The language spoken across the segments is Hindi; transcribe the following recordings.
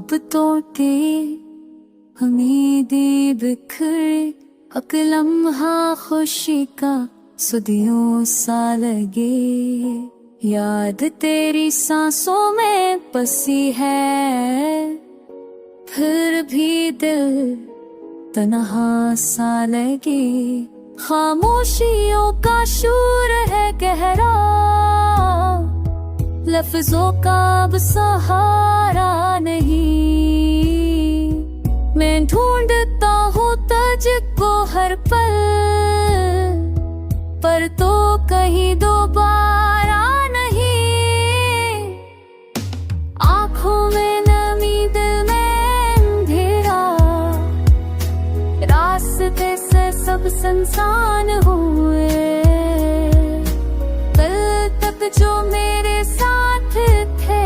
ख्वाब तोड़ते उम्मीदें बिखरे, एक लम्हा खुशी का सदियों सा लगे। याद तेरी सांसों में बसी है, फिर भी दिल तन्हा सा लगे। खामोशियों का शूर है गहरा, लफ्जों का अब सहारा नहीं। मैं ढूंढता हूँ तुझको हर पल, पर तो कहीं दोबारा नहीं। आँखों में नमी, दिल में अंधेरा, रास्ते से सब सुनसान हुए। कल तक जो मेरे साथ थे,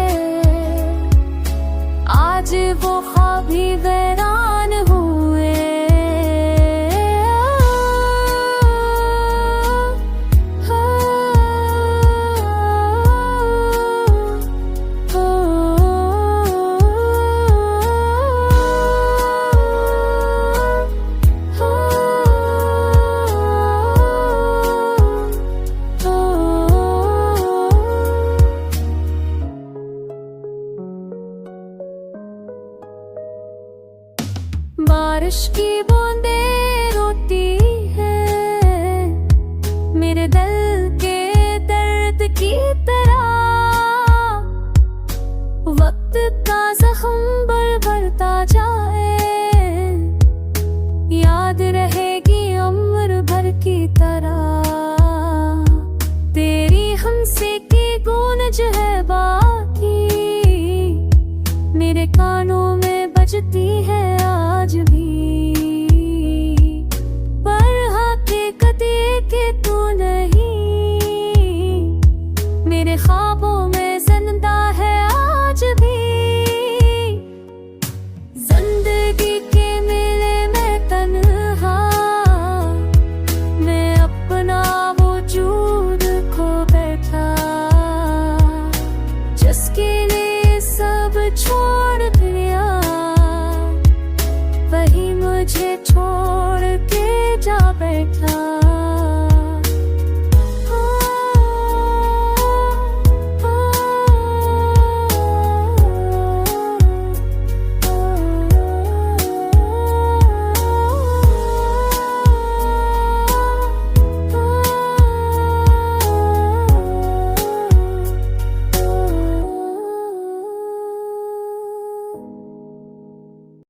आज वो ख्वाब ही वीरान हुए। बारिश की बूंदें रोती है मेरे दिल के दर्द की तरह। वक्त का जख्म बढ़ता जाए, याद रहेगी उम्र भर की तरह।